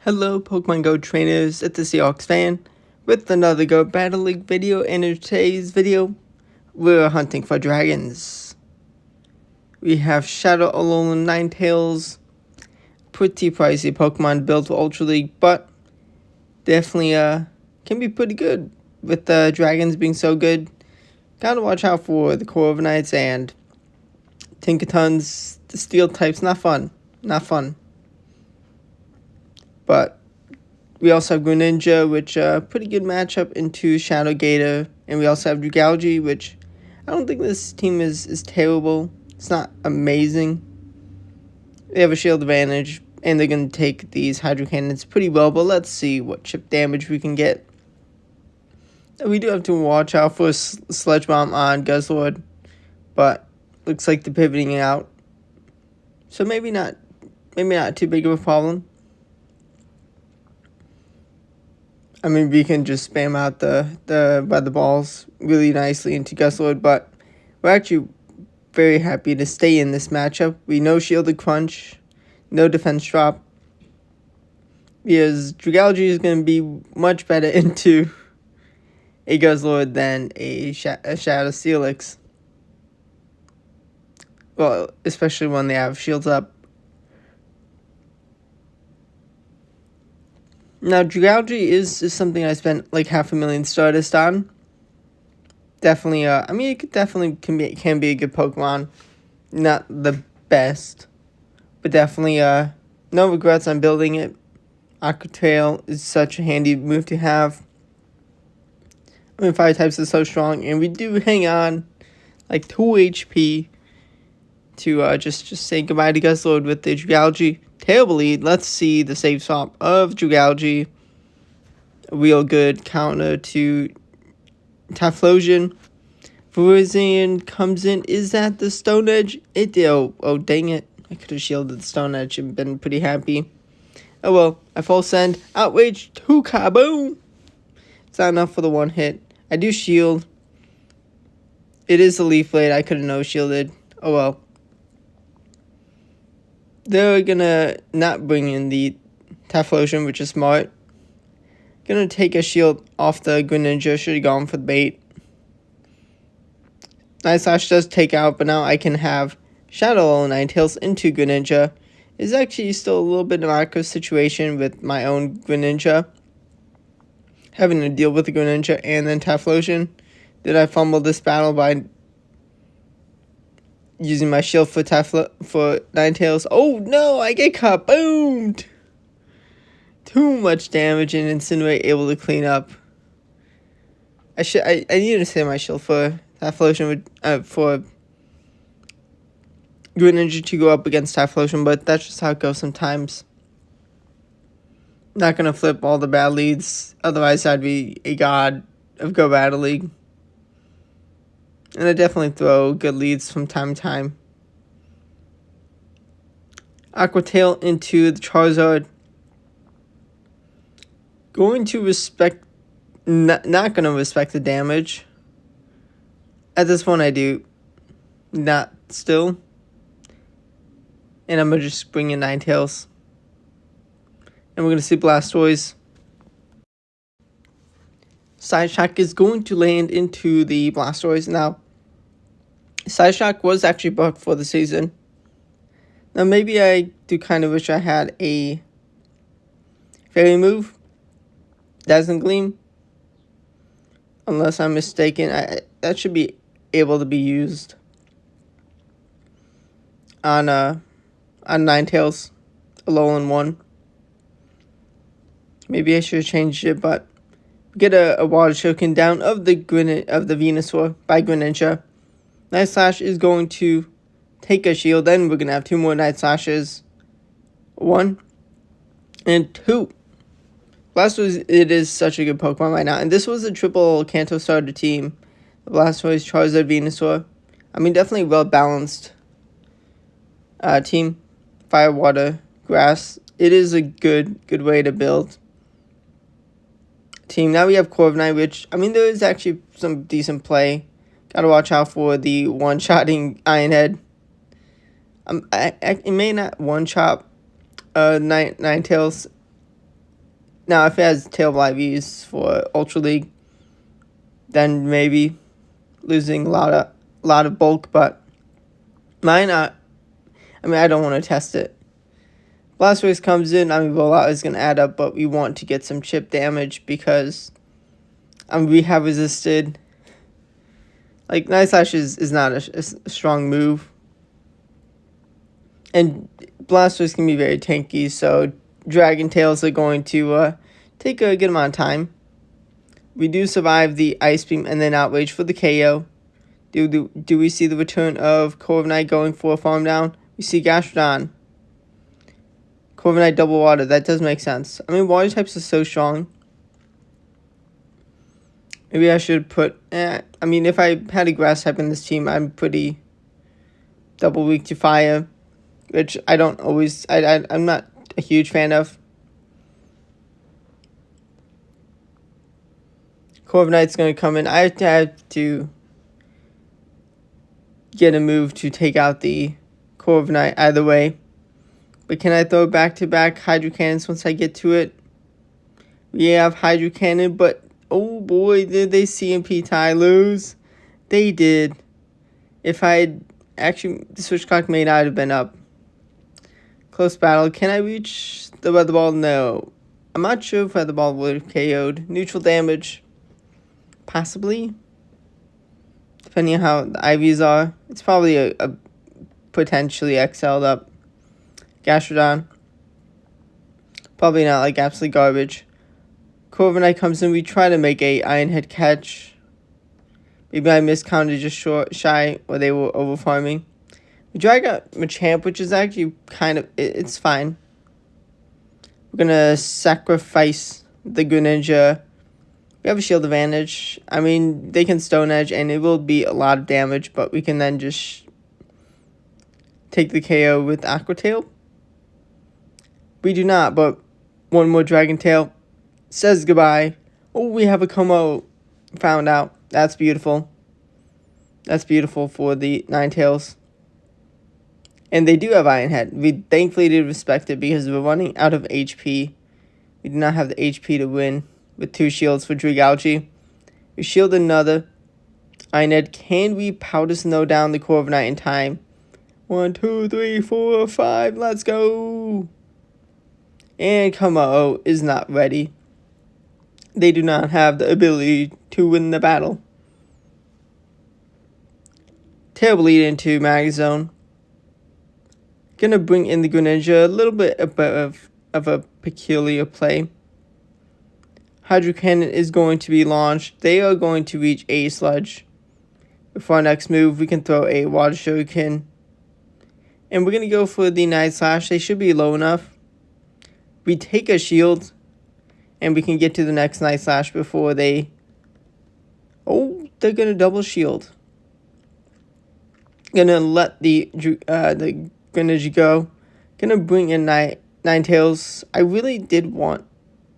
Hello Pokemon Go trainers, it's the Seahawks fan with another Go Battle League video, and in today's video we're hunting for dragons. We have Shadow, alolan, ninetales, pretty pricey Pokemon built for Ultra League, but definitely can be pretty good with the dragons being so good. Gotta watch out for the Corviknights and Tinkatons. The steel type's not fun. But we also have Greninja, which pretty good matchup into Shadow Gator. And we also have Zygarde, which I don't think this team is terrible. It's not amazing. They have a shield advantage, and they're going to take these Hydro Cannons pretty well. But let's see what chip damage we can get. We do have to watch out for a Sludge Bomb on Guzzlord, but looks like they're pivoting out. So maybe not too big of a problem. I mean, we can just spam out the balls really nicely into Guzzlord, but we're actually very happy to stay in this matchup. We know shielded crunch, no defense drop, because Zygarde is going to be much better into a Guzzlord than a Shadow Steelix. Well, especially when they have shields up. Now, Zygarde is something I spent like 500,000 Stardust on. Definitely, I mean, it definitely can be a good Pokemon. Not the best, but definitely, no regrets on building it. Aqua Tail is such a handy move to have. I mean, fire types are so strong, and we do hang on like 2 HP to just say goodbye to Guzzlord with the Zygarde. Terrible lead. Let's see the save swap of Zygarde. A real good counter to Typhlosion. Virizion comes in. Is that the Stone Edge? It did. Oh, dang it. I could have shielded the Stone Edge and been pretty happy. Oh well. I full send. Outrage to Kaboom. It's not enough for the one hit. I do shield. It is the Leaf Blade. I could have no shielded. Oh well. They're gonna not bring in the Typhlosion, which is smart. Gonna take a shield off the Greninja. Should have gone for the bait. Night Slash does take out, but now I can have Shadow and Ninetales into Greninja. It's actually still a little bit of an awkward situation with my own Greninja. Having to deal with the Greninja and then Typhlosion. Did I fumble this battle by using my shield for Ninetales? Oh no, I get kaboomed! Too much damage, and Incinerate able to clean up. I need to save my shield for Typhlosion for Greninja to go up against Typhlosion, but that's just how it goes sometimes. Not gonna flip all the bad leads, otherwise I'd be a god of Go Battle League. And I definitely throw good leads from time to time. Aqua Tail into the Charizard. Going to respect, not going to respect the damage. At this point I do. Not still. And I'm going to just bring in Ninetales. And we're going to see Blastoise. Side Shock is going to land into the Blastoise. Now, Side Shock was actually buffed for the season. Now, maybe I do kind of wish I had a Fairy move. Dazzling Gleam. Unless I'm mistaken, that should be able to be used on Ninetales, alolan 1. Maybe I should have changed it, but get a Water Choking down of the Venusaur by Greninja. Night Slash is going to take a shield. Then we're going to have 2 more Night Slashes. 1 and 2. Blastoise, it is such a good Pokemon right now. And this was a triple Kanto starter team. The Blastoise, Charizard, Venusaur. I mean, definitely well-balanced team. Fire, Water, Grass. It is a good way to build team. Now we have Corviknight, which, I mean, there is actually some decent play. Gotta watch out for the one-shotting Iron Head. It may not one-shot Ninetales Now, if it has Tailable IVs for Ultra League, then maybe losing a lot of bulk, but mine, I don't want to test it. Blastoise comes in, Rollout is going to add up, but we want to get some chip damage because we have resisted. Like, Ninetales is not a strong move. And Blastoise can be very tanky, so Dragon Tails are going to take a good amount of time. We do survive the Ice Beam and then Outrage for the KO. Do we see the return of Corviknight going for a farm down? We see Gastrodon. Corviknight double water. That does make sense. Water types are so strong. Maybe I should put... if I had a grass type in this team, I'm pretty double weak to fire, which I don't always... I'm not a huge fan of. Corviknight's going to come in. I have to get a move to take out the Corviknight either way. But can I throw back-to-back Hydro Cannons once I get to it? We have Hydro Cannon, but oh boy, did they CMP tie lose? They did. If I had actually, the switch clock may not have been up. Close battle. Can I reach the Weather Ball? No. I'm not sure if Weather Ball would have KO'd. Neutral damage. Possibly. Depending on how the IVs are. It's probably a potentially XL'd up Gastrodon. Probably not like absolute garbage. Corviknight comes in. We try to make a Iron Head catch. Maybe I miscounted just shy or they were over farming. We drag out Machamp, which is actually kind of... It's fine. We're going to sacrifice the Greninja. We have a shield advantage. They can Stone Edge and it will be a lot of damage, but we can then just take the KO with Aqua Tail. We do not, but one more Dragon Tail says goodbye. Oh, we have a Como found out. That's beautiful. That's beautiful for the Ninetales. And they do have Iron Head. We thankfully did respect it because we're running out of HP. We do not have the HP to win with 2 shields for Zygarde. We shield another Iron Head. Can we Powder Snow down the Corviknight in time? 1, 2, 3, 4, 5. Let's go. And Como is not ready. They do not have the ability to win the battle. Terrible lead into Magazone. Gonna bring in the Greninja. A little bit of a peculiar play. Hydro Cannon is going to be launched. They are going to reach a Sludge. Before our next move, we can throw a Water Shuriken. And we're going to go for the Night Slash. They should be low enough. We take a shield. And we can get to the next Night Slash before they... Oh, they're going to double shield. Gonna let the Greninja go. Gonna bring in Ninetales. I really did want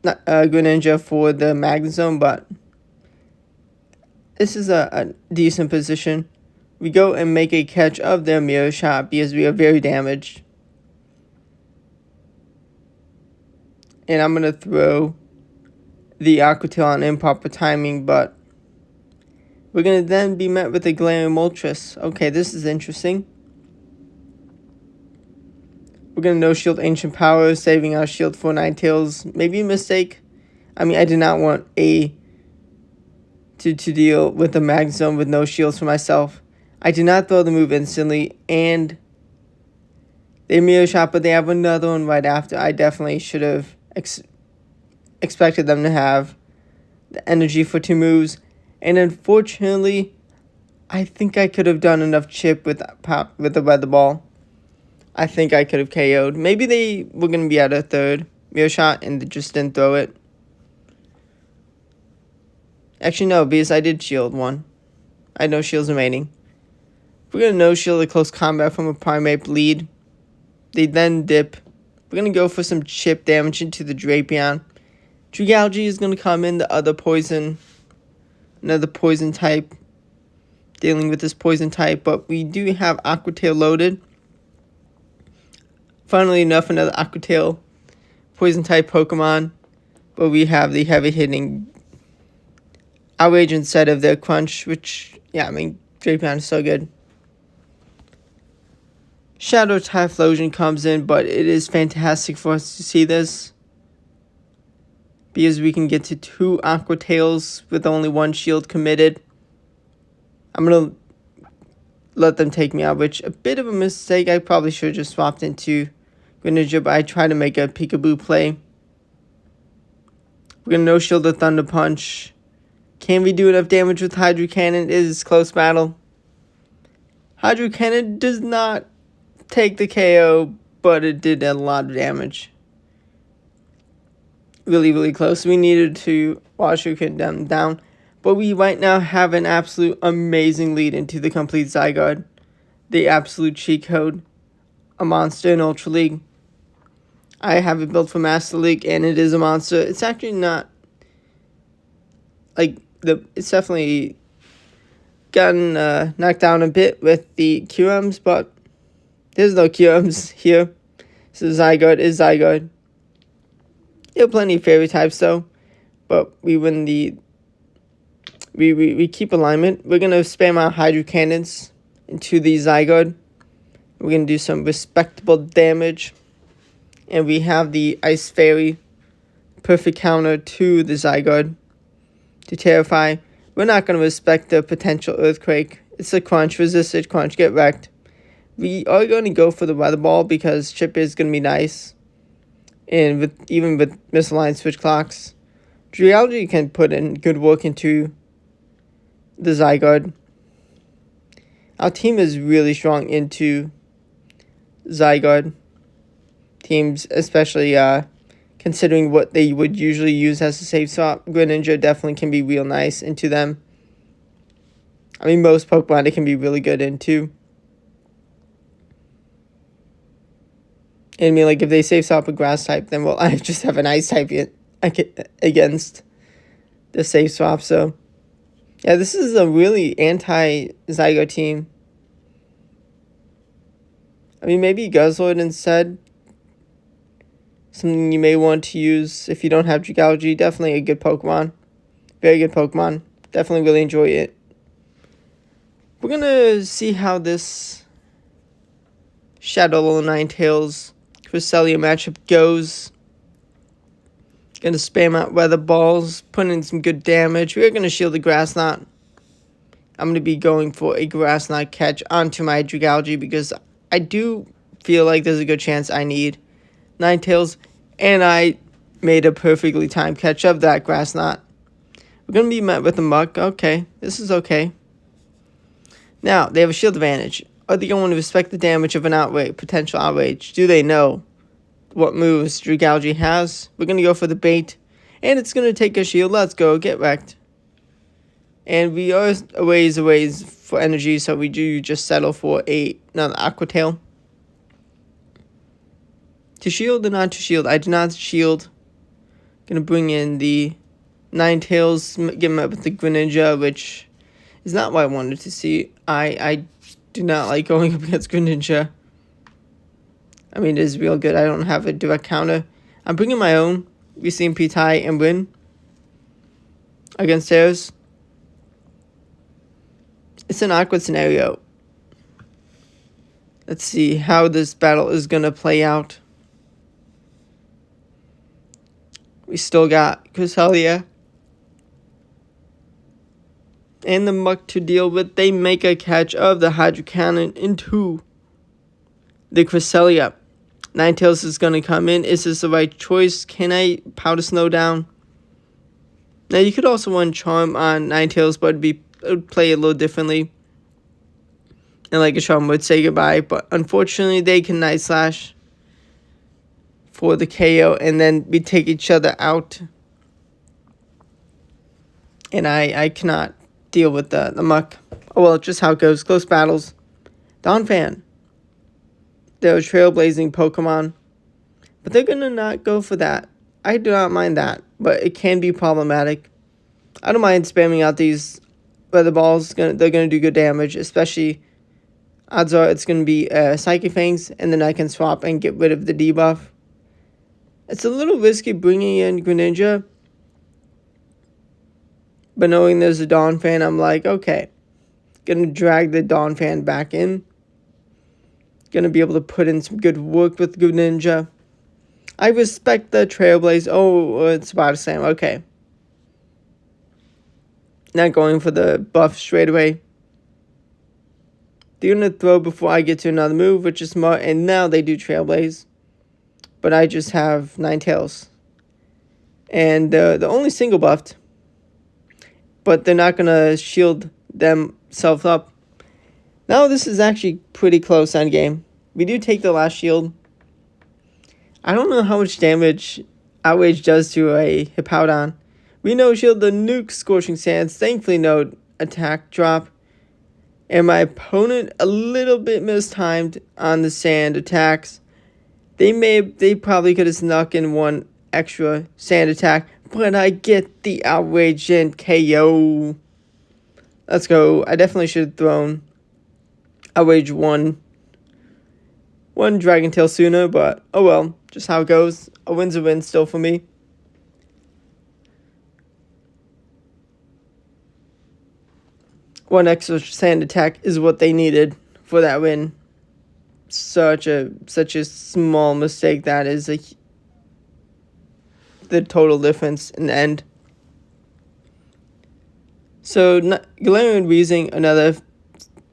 Greninja for the Magazone, but this is a decent position. We go and make a catch of their Mirror Shot because we are very damaged. And I'm gonna throw the Aqua Tail on improper timing, but we're going to then be met with a Glaring Moltres. Okay, this is interesting. We're going to no-shield Ancient Power, saving our shield for Ninetales. Maybe a mistake. I did not want to deal with the Magazone with no shields for myself. I did not throw the move instantly, and they Mirror Shot, but they have another one right after. I definitely should have expected them to have the energy for 2 moves. And unfortunately, I think I could have done enough chip with the Weather Ball. I think I could have KO'd. Maybe they were going to be at a third Mirror Shot and they just didn't throw it. Actually, no, because I did shield one. I had no shields remaining. We're going to no-shield a close combat from a Primeape lead. They then dip. We're going to go for some chip damage into the Drapion. Zygarde is going to come in, the other poison. Another poison type. Dealing with this poison type, but we do have Aqua Tail loaded. Funnily enough, another Aqua Tail poison type Pokemon. But we have the heavy hitting Outrage instead of their Crunch, which, yeah, I mean, Drapion is so good. Shadow Typhlosion comes in, but it is fantastic for us to see this, because we can get to 2 Aqua Tails with only 1 shield committed. I'm going to let them take me out, which a bit of a mistake. I probably should have just swapped into Greninja, but I tried to make a peekaboo play. We're going to no-shield the Thunder Punch. Can we do enough damage with Hydro Cannon? It is a close battle. Hydro Cannon does not take the KO, but it did a lot of damage. Really, really close. We needed to watch who could them down. But we right now have an absolute amazing lead into the complete Zygarde. The absolute cheat code. A monster in Ultra League. I have it built for Master League, and it is a monster. It's actually not, like, it's definitely gotten knocked down a bit with the QMs, but there's no QMs here. So Zygarde is Zygarde. There are plenty of fairy types though, but we win the we keep alignment. We're gonna spam our Hydro Cannons into the Zygarde. We're gonna do some respectable damage, and we have the Ice Fairy, perfect counter to the Zygarde to Terrify. We're not gonna respect the potential Earthquake. It's a Crunch, resisted Crunch, get wrecked. We are gonna go for the Weather Ball because Chip is gonna be nice. And even with misaligned switch clocks, Geology can put in good work into the Zygarde. Our team is really strong into Zygarde. Teams, especially considering what they would usually use as a safe swap, Greninja definitely can be real nice into them. I mean, most Pokemon it can be really good into. I mean, like, if they safe swap a grass type, then, well, I just have an ice type against the safe swap. So, yeah, this is a really anti-Zygarde team. I mean, maybe Guzzlord instead. Something you may want to use if you don't have Geology. Definitely a good Pokemon. Very good Pokemon. Definitely really enjoy it. We're going to see how this Shadow Ninetales Cresselia matchup goes. Gonna spam out Weather Balls, put in some good damage. We're gonna shield the Grass Knot. I'm gonna be going for a Grass Knot catch onto my Dragalge because I do feel like there's a good chance I need Ninetales, and I made a perfectly timed catch of that Grass Knot. We're gonna be met with a Muck. Okay, this is okay. Now they have a shield advantage. Are they going to respect the damage of an potential outrage? Do they know what moves Dragalge has? We're going to go for the bait, and it's going to take a shield. Let's go, get wrecked. And we are a ways for energy, so we do just settle for another Aqua Tail. To shield or not to shield? I do not shield. Going to bring in the Ninetales, get him up with the Greninja, which is not what I wanted to see. I do not like going up against Greninja. I mean, it is real good. I don't have a direct counter. I'm bringing my own. We see him P-tie and win against theirs. It's an awkward scenario. Let's see how this battle is going to play out. We still got Cresselia and the Muck to deal with. They make a catch of the Hydro Cannon into the Cresselia. Ninetales is going to come in. Is this the right choice? Can I Powder Snow down? Now, you could also run Charm on Ninetales, but it would play a little differently. And like a Charm would say goodbye. But unfortunately, they can Night Slash for the KO. And then we take each other out. And I cannot deal with the Muck. Oh, well, just how it goes. Close battles. Donphan. They're a trailblazing Pokemon. But they're going to not go for that. I do not mind that. But it can be problematic. I don't mind spamming out these Weather Balls. They're going to do good damage. Especially, odds are it's going to be Psychic Fangs. And then I can swap and get rid of the debuff. It's a little risky bringing in Greninja, but knowing there's a Dawn fan, I'm like, okay, gonna drag the Dawn fan back in. Gonna be able to put in some good work with Greninja. I respect the Trailblaze. Oh, it's Body Slam. Okay. Not going for the buff straight away. They're going to throw before I get to another move, which is smart. And now they do Trailblaze. But I just have Ninetales. And the only single buffed. But they're not going to shield themselves up. Now this is actually pretty close on game. We do take the last shield. I don't know how much damage Outrage does to a Hippowdon. We no shield the nuke Scorching Sands. Thankfully no attack drop. And my opponent a little bit mistimed on the sand attacks. They probably could have snuck in one extra sand attack. But I get the Outrage and KO. Let's go. I definitely should have thrown Outrage one Dragon Tail sooner, but oh well, just how it goes. A win's a win still for me. One extra sand attack is what they needed for that win. Such a small mistake that is the total difference in the end. So Galarian Weezing, another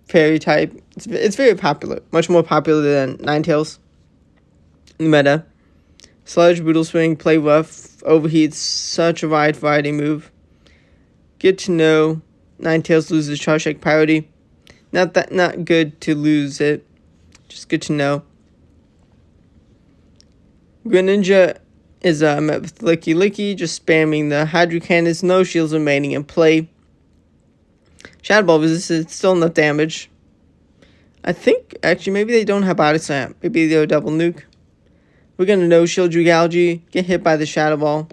fairy type. It's very popular, much more popular than Ninetales in the meta. Sludge, Brutal Swing, Play Rough, Overheat, such a wide variety move. Good to know. Ninetales loses Charge Shake priority. Not good to lose it. Just good to know. Greninja is met with Licky Licky, just spamming the Hydro Cannons, no shields remaining in play. Shadow Ball resistance, still enough damage. I think, actually, maybe they don't have Body Slam. Maybe they'll double nuke. We're going to no-shield Dragalge, get hit by the Shadow Ball.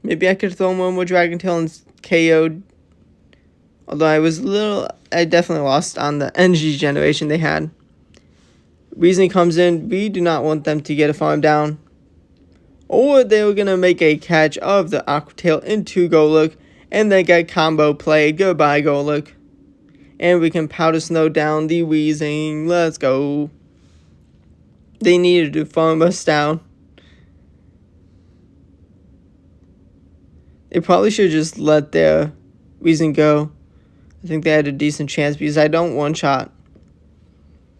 Maybe I could throw one more Dragon Tail and KO'd. Although I definitely lost on the energy generation they had. Weezing comes in. We do not want them to get a farm down. Or they were going to make a catch of the Aqua Tail into Golok. And then get combo played. Goodbye, Golok. And we can Powder Snow down the Weezing. Let's go. They needed to farm us down. They probably should just let their Weezing go. I think they had a decent chance because I don't one-shot.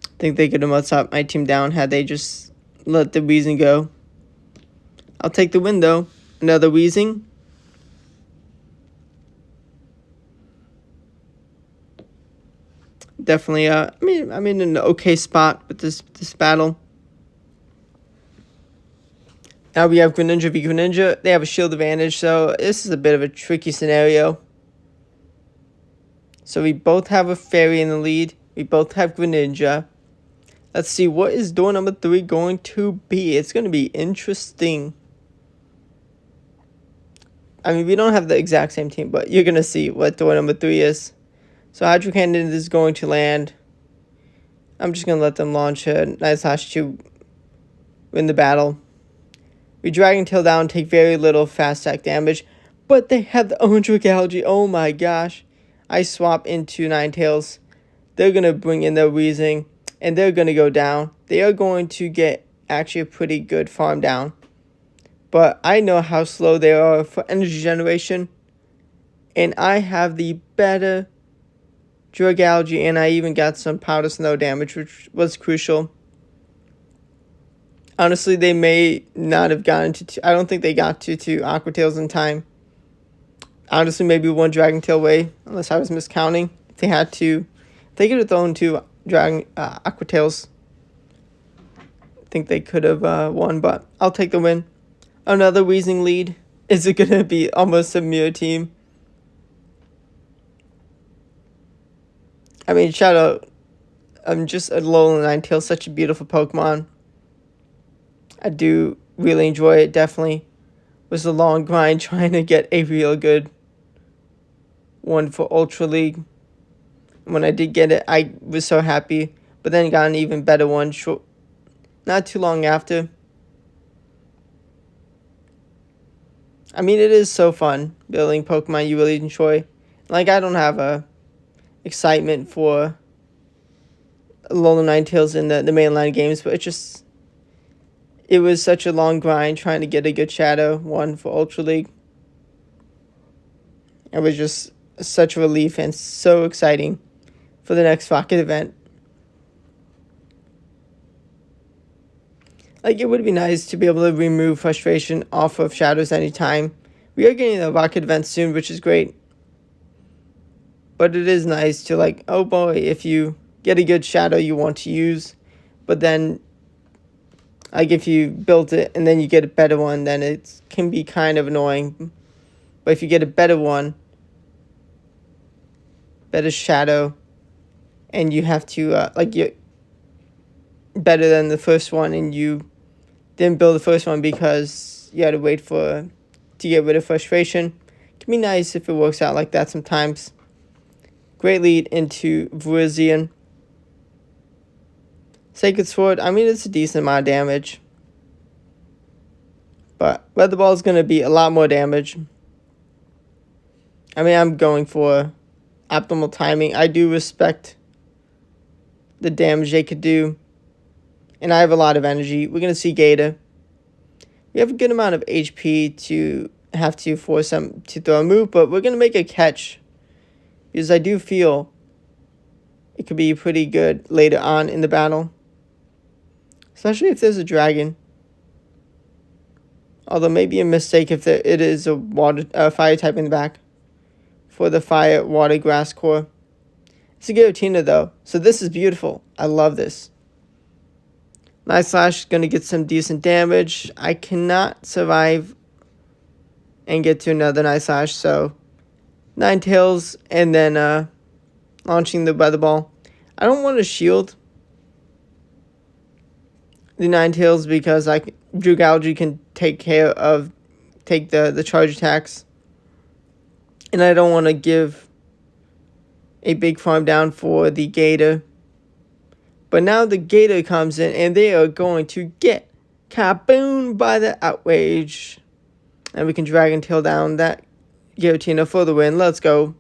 I think they could have messed up my team down had they just let the Weezing go. I'll take the win, though. Another Weezing. Definitely, I'm in an okay spot with this battle. Now we have Greninja v Greninja. They have a shield advantage, so this is a bit of a tricky scenario. So we both have a fairy in the lead. We both have Greninja. Let's see, what is door number 3 going to be? It's going to be interesting. I mean, we don't have the exact same team, but you're going to see what door number 3 is. So Hydro Cannon is going to land. I'm just going to let them launch a nice Slash to win the battle. We Dragon Tail down, take very little fast attack damage. But they have the own Dragalge. Oh my gosh. I swap into Ninetales. They're going to bring in their Weezing. And they're going to go down. They are going to get actually a pretty good farm down. But I know how slow they are for energy generation. And I have the better Dragalge. And I even got some Powder Snow damage, which was crucial. Honestly, they may not have gotten to... I don't think they got to Aqua Tails in time. Honestly, maybe one Dragon Tail away, unless I was miscounting. If they had to... If they could have thrown 2 Aqua Tails, I think they could have won, but I'll take the win. Another Weezing lead. Is it going to be almost a mirror team? I mean, shout out. I'm just alolan Ninetales, such a beautiful Pokemon. I do really enjoy it, definitely. It was a long grind trying to get a real good one for Ultra League. When I did get it, I was so happy. But then got an even better one not too long after. I mean, it is so fun building Pokemon you really enjoy. Like, I don't have a excitement for alolan ninetales in the mainline games, but it was such a long grind trying to get a good Shadow one for Ultra League. It was just such a relief and so exciting for the next Rocket event. Like, it would be nice to be able to remove frustration off of Shadows anytime. We are getting the Rocket event soon, which is great. But it is nice to, like, oh boy, if you get a good Shadow you want to use, but then, like, if you built it and then you get a better one, then it can be kind of annoying. But if you get a better one, better Shadow, and you have to, you're better than the first one, and you didn't build the first one because you had to wait to get rid of frustration. It can be nice if it works out like that sometimes. Great lead into Virizion. Sacred Sword, I mean, it's a decent amount of damage. But Weather Ball is going to be a lot more damage. I mean, I'm going for optimal timing. I do respect the damage they could do. And I have a lot of energy. We're going to see Gator. We have a good amount of HP to have to force them to throw a move, but we're going to make a catch. Because I do feel it could be pretty good later on in the battle. Especially if there's a dragon. Although maybe a mistake if it is a fire type in the back. For the fire, water, grass core. It's a Giratina though. So this is beautiful. I love this. Night Slash is going to get some decent damage. I cannot survive and get to another Night Slash. So Ninetales and then launching the Weather Ball. I don't want to shield the Ninetales because Zygarde can take the charge attacks. And I don't want to give a big farm down for the Gator. But now the Gator comes in and they are going to get kaboom by the Outrage. And we can Dragon Tail down that Giratina for the win. Let's go.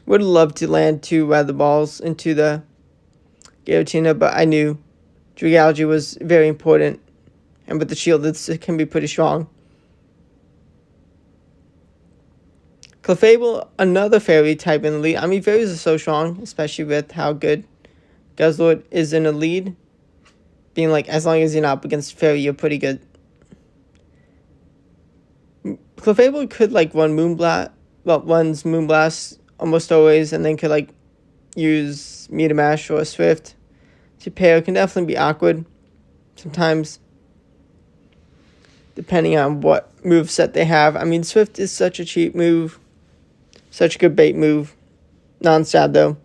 Would love to land 2 Weather Balls into the Giratina, but I knew Zygarde was very important. And with the shield, it can be pretty strong. Clefable, another fairy type in the lead. I mean, fairies are so strong, especially with how good Guzzlord is in the lead. Being like, as long as you're not up against fairy, you're pretty good. Clefable could like run Moonblast, runs Moonblast almost always, and then could like use Meteor Mash or Swift to pair. Can definitely be awkward sometimes, depending on what moveset they have. I mean, Swift is such a cheap move. Such a good bait move. Non-stab though.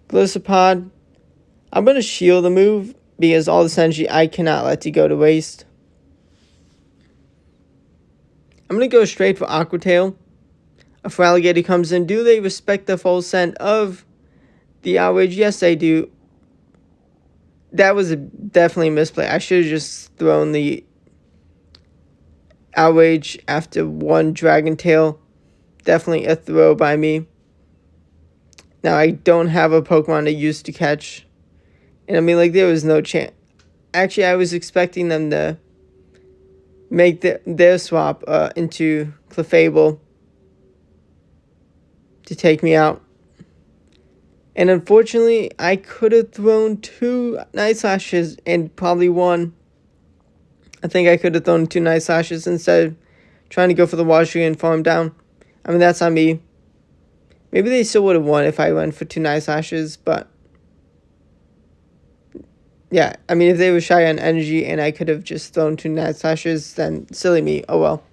Gliscopod. I'm going to shield the move because all this energy I cannot let it go to waste. I'm going to go straight for Aqua Tail. A Feraligatr comes in. Do they respect the full send of the Outrage? Yes, they do. That was definitely a misplay. I should have just thrown the Outrage after one Dragon Tail. Definitely a throw by me. Now, I don't have a Pokemon to use to catch. And I mean, like, there was no chance. Actually, I was expecting them to make their swap into Clefable to take me out. And unfortunately, I could have thrown 2 Night Slashes and probably won. I think I could have thrown 2 Night Slashes instead of trying to go for the Water Tree and farm down. I mean, that's on me. Maybe they still would have won if I went for 2 Night Slashes, but yeah, I mean, if they were shy on energy and I could have just thrown 2 Night Slashes, then silly me. Oh well.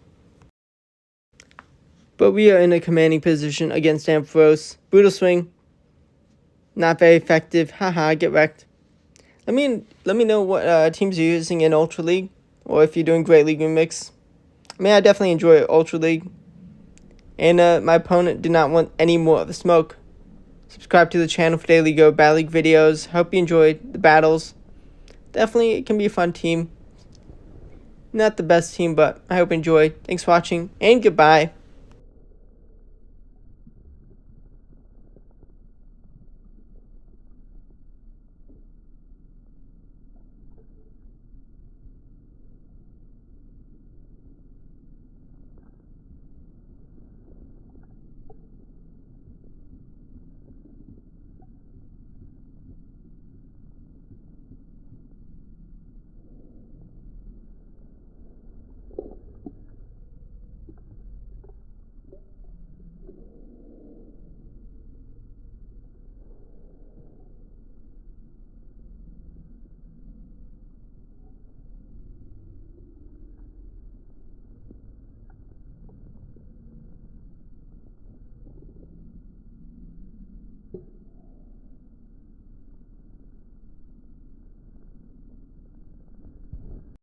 But we are in a commanding position against Ampharos. Brutal Swing. Not very effective. Haha, get wrecked. Let me know what teams you're using in Ultra League, or if you're doing Great League Remix. I mean, I definitely enjoy Ultra League. And my opponent did not want any more of the smoke. Subscribe to the channel for daily Go Battle League videos. Hope you enjoyed the battles. Definitely, it can be a fun team. Not the best team, but I hope you enjoyed. Thanks for watching, and goodbye.